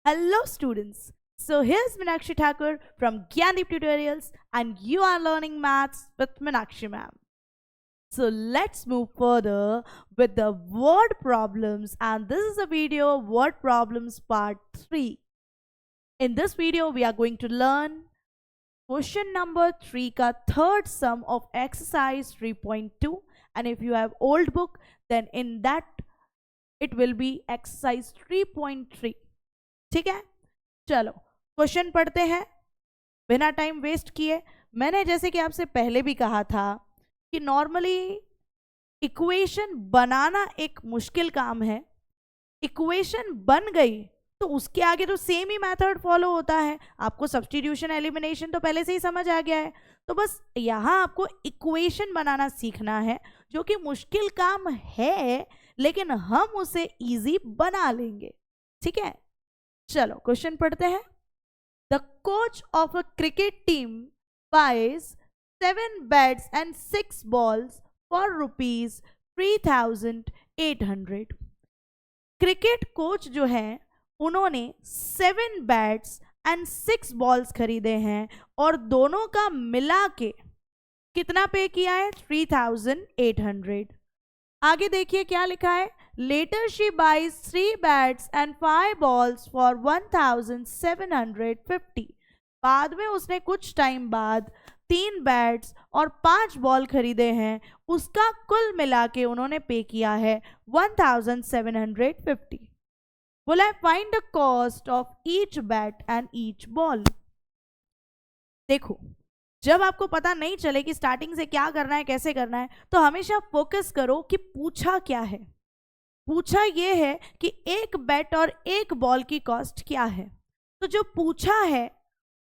Hello students. So here's Meenakshi Thakur from Gyandeep Tutorials and you are learning maths with Meenakshi ma'am. So let's move further with the word problems, and this is a video of word problems part 3. In this video we are going to learn question number 3 ka third sum of exercise 3.2, and if you have old book then in that it will be exercise 3.3. ठीक है, चलो question पढ़ते हैं बिना time waste किए। मैंने जैसे कि आपसे पहले भी कहा था कि नॉर्मली इक्वेशन बनाना एक मुश्किल काम है। इक्वेशन बन गई तो उसके आगे तो सेम ही मेथड फॉलो होता है। आपको सब्स्टिट्यूशन एलिमिनेशन तो पहले से ही समझ आ गया है, तो बस यहाँ आपको इक्वेशन बनाना सीखना है, जो कि मुश्किल काम है लेकिन हम उसे इजी बना लेंगे। ठीक है, चलो क्वेश्चन पढ़ते हैं। The coach of a cricket team buys 7 bats and 6 balls for ₹3,800। Cricket coach जो है उन्होंने 7 बैट्स एंड 6 बॉल्स खरीदे हैं और दोनों का मिला के कितना पे किया है? 3,800। आगे देखिए क्या लिखा है। Later she buys 3 bats and 5 balls for 1,750। बाद में उसने कुछ टाइम बाद 3 बैट्स और 5 बॉल खरीदे हैं, उसका कुल मिला के उन्होंने पे किया है 1,750। बोला है find the cost of each bat and each ball. देखो, जब आपको पता नहीं चले कि स्टार्टिंग से क्या करना है, कैसे करना है, तो हमेशा फोकस करो कि पूछा क्या है। पूछा ये है कि एक बैट और एक बॉल की कॉस्ट क्या है। तो जो पूछा है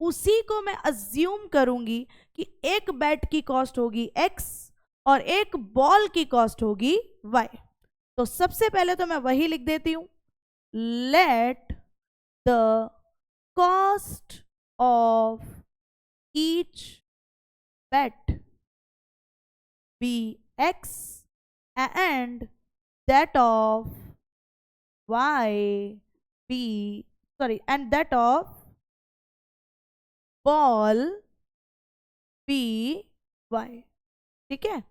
उसी को मैं अज्यूम करूंगी कि एक बैट की कॉस्ट होगी x और एक बॉल की कॉस्ट होगी y। तो सबसे पहले तो मैं वही लिख देती हूं, let the cost of each bet be x and that of y be and that of ball be y। ठीक है,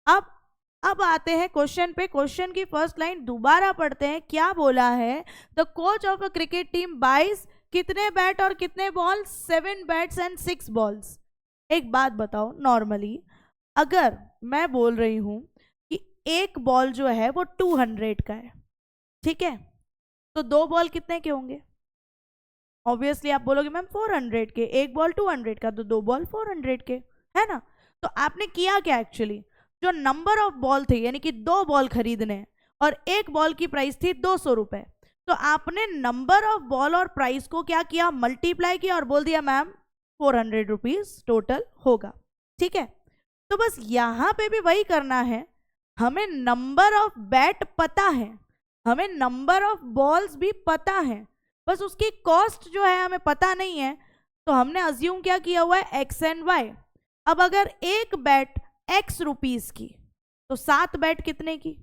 अब आते हैं क्वेश्चन पे। क्वेश्चन की फर्स्ट लाइन दोबारा पढ़ते हैं। क्या बोला है? The coach of a cricket team buys कितने बैट और कितने बॉल? 7 bats and 6 balls. एक बात बताओ, नॉर्मली अगर मैं बोल रही हूं कि एक बॉल जो है वो 200 का है, ठीक है, तो 2 बॉल कितने के होंगे? ऑब्वियसली आप बोलोगे मैम 400 के, एक बॉल 200 का, तो 2 बॉल 400 के, है ना। तो आपने किया क्या? एक्चुअली जो नंबर ऑफ बॉल थे, यानी कि 2 बॉल खरीदने और एक बॉल की प्राइस थी 200 रुपए, तो आपने नंबर ऑफ बॉल और प्राइस को क्या किया? मल्टीप्लाई किया और बोल दिया मैम 400 रुपीज टोटल होगा। ठीक है, तो बस यहां पे भी वही करना है। हमें नंबर ऑफ बैट पता है, हमें नंबर ऑफ बॉल्स भी पता है, बस उसकी कॉस्ट जो है हमें पता नहीं है, तो हमने अज्यूम क्या किया हुआ है? X and Y. अब अगर एक बैट x रुपीज की, तो 7 बैट कितने की?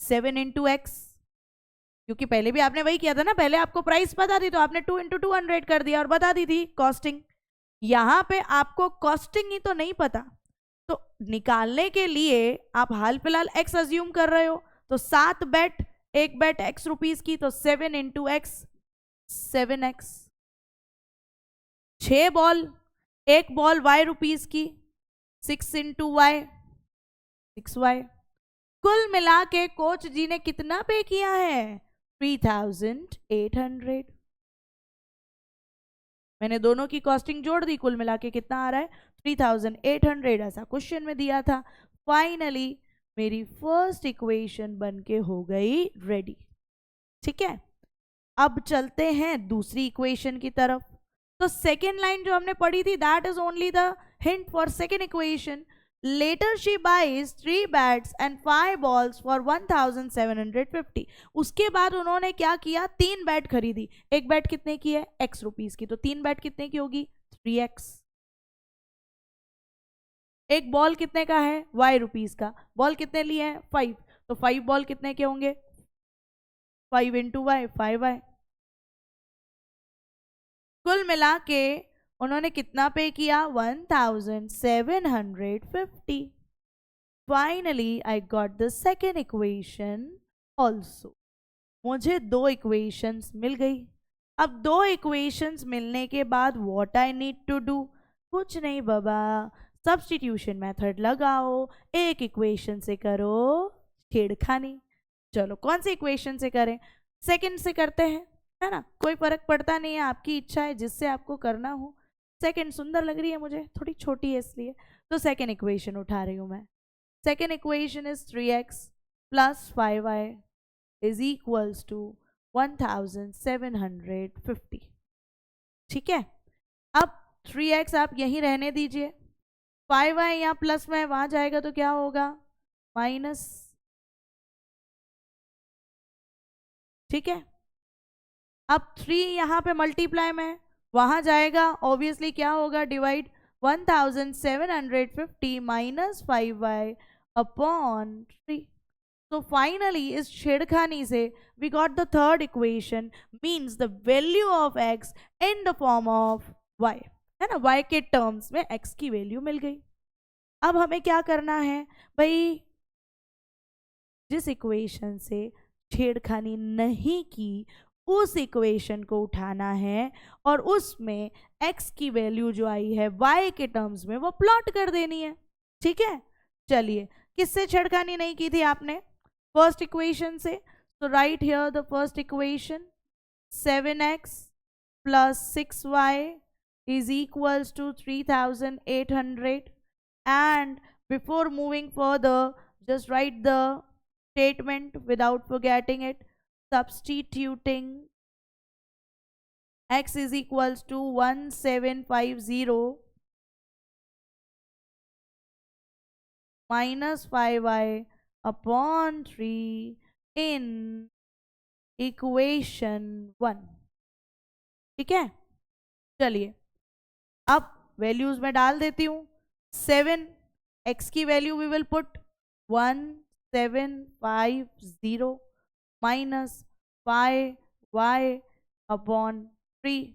7 इंटू एक्स, क्योंकि पहले भी आपने वही किया था ना, पहले आपको प्राइस पता थी तो आपने 2 इंटू 200 कर दिया और बता दी थी कॉस्टिंग। यहां पे आपको कॉस्टिंग ही तो नहीं पता, तो निकालने के लिए आप हाल फिलहाल x अज्यूम कर रहे हो, तो 7 बैट, एक बैट x रुपीज की, तो 7 इंटू एक्स 7x। 6 बॉल, एक बॉल y रुपीज की, 6 इंटू वाई 6y। कुल मिला के कोच जी ने कितना पे किया है? 3,800। मैंने दोनों की कॉस्टिंग जोड़ दी, कुल मिला के कितना आ रहा है? 3,800। ऐसा क्वेश्चन में दिया था। फाइनली मेरी फर्स्ट इक्वेशन बनके हो गई रेडी। ठीक है, अब चलते हैं दूसरी इक्वेशन की तरफ। तो सेकेंड लाइन जो हमने पढ़ी थी, that is only the hint for second equation. Later she buys 3 bats and 5 balls for 1,750। उसके बाद उन्होंने क्या किया? 3 बैट खरीदी। एक बैट कितने की है? x रुपीज की, तो 3 बैट कितने की होगी? 3x। एक बॉल कितने का है? y रुपीज का। बॉल कितने लिए हैं? 5, तो 5 बॉल कितने के होंगे? 5 इंटू वाई 5y। कुल मिला के उन्होंने कितना पे किया? 1750. Finally I got the second equation also. मुझे 2 इक्वेशंस मिल गई. अब 2 इक्वेशंस मिलने के बाद what I need to do? कुछ नहीं बाबा, सब्स्टिट्यूशन मेथड लगाओ. एक इक्वेशन से करो छेड़खानी. चलो कौन सी इक्वेशन से करें? सेकंड से करते हैं, है ना, कोई फर्क पड़ता नहीं है, आपकी इच्छा है जिससे आपको करना हो. सेकंड सुंदर लग रही है मुझे, थोड़ी छोटी है इसलिए, तो सेकंड इक्वेशन उठा रही हूं मैं. Second equation is 3x plus 5y is equals to 1750. ठीक है. अब 3x आप यहीं रहने दीजिए, 5y यहाँ प्लस में वहां जाएगा तो क्या होगा? माइनस. ठीक है. अब 3 यहाँ पे मल्टीप्लाई में वहां जाएगा, ऑब्वियसली क्या होगा? Divide. 1750 minus 5y upon 3. So finally इस छेड़खानी से we got the third equation, means the value of x in the form of y, है ना, y के टर्म्स में x की वैल्यू मिल गई. अब हमें क्या करना है भाई? जिस इक्वेशन से छेड़खानी नहीं की उस इक्वेशन को उठाना है और उसमें x की वैल्यू जो आई है y के टर्म्स में वो प्लॉट कर देनी है. ठीक है. चलिए, किससे छेड़खानी नहीं की थी आपने? फर्स्ट इक्वेशन से. तो right here the first equation, 7x plus 6y is equals to 3800. And before moving further, just write the statement without forgetting it. Substituting x is equals to 1750 minus 5y upon 3 in equation 1. ठीक है. चलिए अब values में डाल देती हूँ. 7 x की value we will put 1750 minus 5y upon 3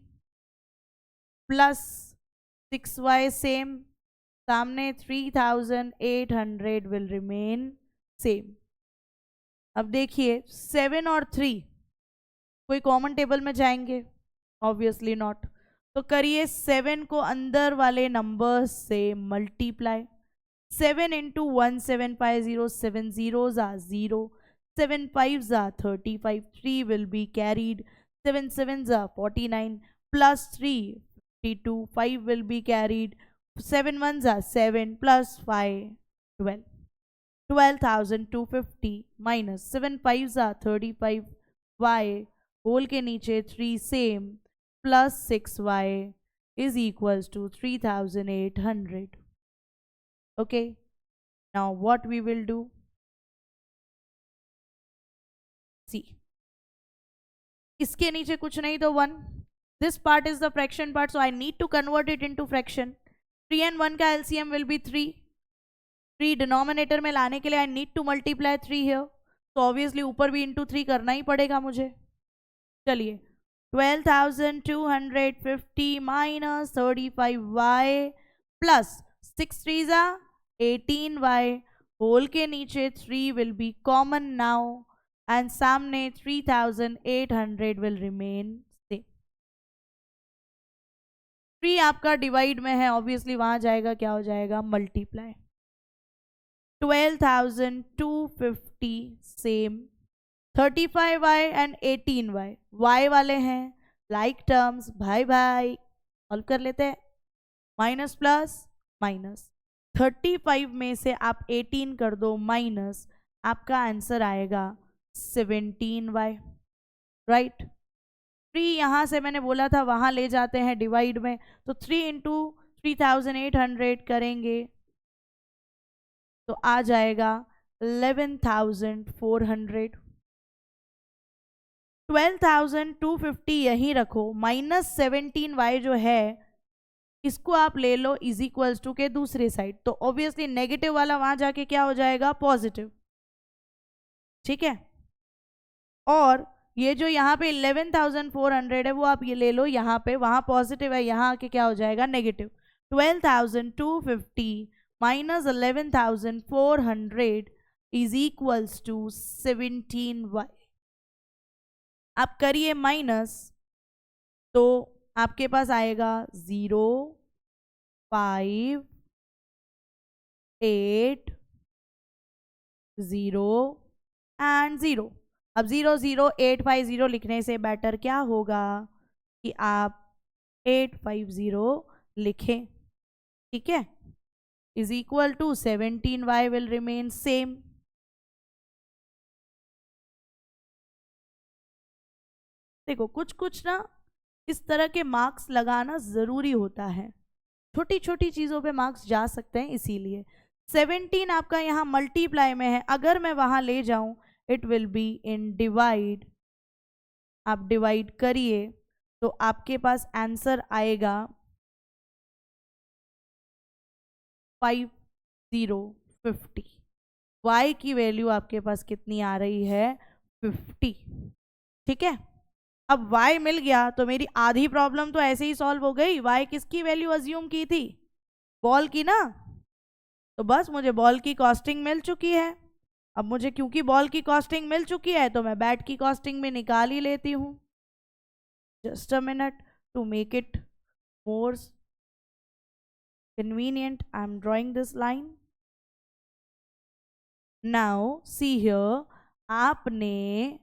plus 6y same, सामने 3800 विल रिमेन सेम. अब देखिए 7 और 3 कोई कॉमन टेबल में जाएंगे? Obviously not. तो करिए 7 को अंदर वाले नंबर से multiply. 7 into 1750, 7 zeros are 0, 7 5s are 35, 3 will be carried, 7 7s are 49, plus 3 52, 5 will be carried, 7 1s are 7, plus 5 12. 12,250 minus 7 5s are 35, y whole के नीचे 3 सेम, plus 6y is equals to 3800. Okay, now what we will do? See, इसके नीचे कुछ नहीं तो 1. This part is the fraction part, so I need to convert it into fraction. 3 and 1 का LCM will be 3. 3 denominator में लाने के लिए I need to multiply 3 here. तो ऑब्वियसली ऊपर भी इंटू 3 करना ही पड़ेगा मुझे. चलिए 12,250 minus 35y plus 6 3s are 18y, whole के नीचे 3 will be common now and सामने 3800 विल रिमेन सेम. 3 आपका डिवाइड में है, ऑब्वियसली वहां जाएगा, क्या हो जाएगा? Multiply. 12,250 same, 35y and 18y y वाले हैं, लाइक टर्म्स, भाई भाई सॉल्व कर लेते हैं. माइनस प्लस माइनस, 35 में से आप 18 कर दो माइनस, आपका आंसर आएगा 17y. राइट. 3 यहाँ से मैंने बोला था वहाँ ले जाते हैं डिवाइड में, तो 3 इंटू 3800 करेंगे तो आ जाएगा 11,400. 12,250 यहीं रखो, माइनस 17y जो है इसको आप ले लो इज इक्वल्स टू के दूसरी साइड, तो ऑब्वियसली नेगेटिव वाला वहां जाके क्या हो जाएगा? पॉजिटिव. ठीक है. और ये जो यहाँ पे 11,400 है वो आप ये ले लो यहाँ पे, वहाँ पॉजिटिव है, यहाँ आके क्या हो जाएगा negative. 12,250 minus 11,400 is equals to 17y। आप करिए माइनस, तो आपके पास आएगा 0, 5, 8, 0 एंड 0। अब 00850 लिखने से बेटर क्या होगा कि आप 850 लिखें, ठीक है, is equal to 17y will remain same. देखो कुछ कुछ ना इस तरह के मार्क्स लगाना ज़रूरी होता है, छोटी छोटी चीज़ों पे मार्क्स जा सकते हैं, इसीलिए 17 आपका यहाँ मल्टीप्लाई में है, अगर मैं वहाँ ले जाऊँ it will be in divide. आप डिवाइड करिए तो आपके पास आंसर आएगा 5050। y की वैल्यू आपके पास कितनी आ रही है 50, ठीक है। अब y मिल गया तो मेरी आधी प्रॉब्लम तो ऐसे ही सॉल्व हो गई। y किसकी वैल्यू अज्यूम की थी, बॉल की ना, तो बस मुझे बॉल की कॉस्टिंग मिल चुकी है। अब मुझे क्योंकि बॉल की कॉस्टिंग मिल चुकी है तो मैं बैट की कॉस्टिंग भी निकाल ही लेती हूँ। Just a minute to make it more convenient, I'm drawing this line. Now see here, आपने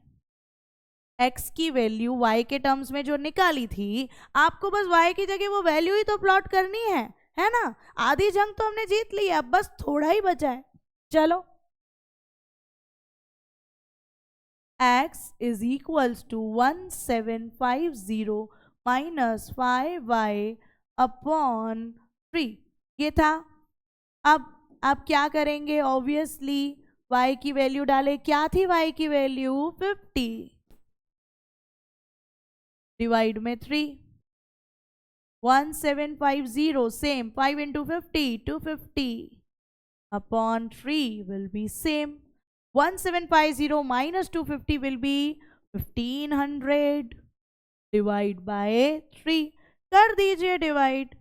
x की वैल्यू y के टर्म्स में जो निकाली थी, आपको बस y की जगह वो वैल्यू ही तो प्लॉट करनी है ना। आधी जंग तो हमने जीत ली है, अब बस थोड़ा ही बचा है। चलो, x is equals to 1750 minus 5y upon 3, ये था। अब आप क्या करेंगे, ऑब्वियसली y की वैल्यू डाले, क्या थी y की वैल्यू 50, डिवाइड में 3, 1750 same, 5 into 50 250 upon 3 will be same। 1750 minus 250 will be 1500 divide by 3, कर दीजिए डिवाइड,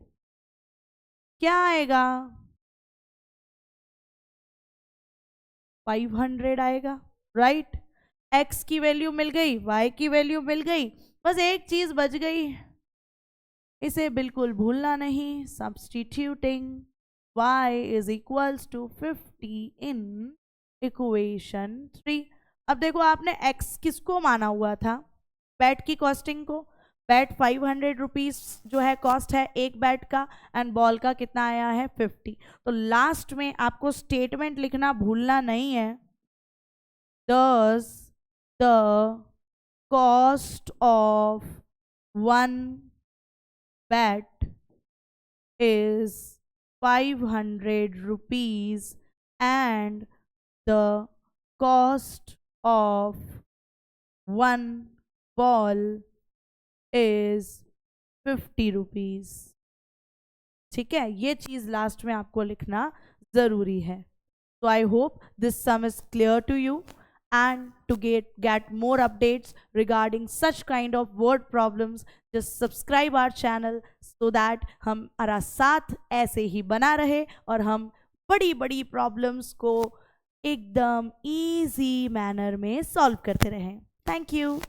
क्या आएगा 500 आएगा, राइट। x की वैल्यू मिल गई, y की वैल्यू मिल गई, बस एक चीज बच गई, इसे बिल्कुल भूलना नहीं, substituting y is equals to 50 in equation 3। अब देखो आपने x किसको माना हुआ था, बैट की कॉस्टिंग को। बैट 500 रुपीज जो है कॉस्ट है एक बैट का, एंड बॉल का कितना आया है 50। तो लास्ट में आपको स्टेटमेंट लिखना भूलना नहीं है, thus the cost of one bet is 500 rupees and the cost of one ball is 50 rupees, ठीक है। ये चीज लास्ट में आपको लिखना जरूरी है। So I hope this sum is clear to you, and to get more updates regarding such kind of word problems, just subscribe our channel so that हमारा साथ ऐसे ही बना रहे और हम बड़ी बड़ी प्रॉब्लम्स को एकदम इजी मैनर में सॉल्व करते रहें। Thank you.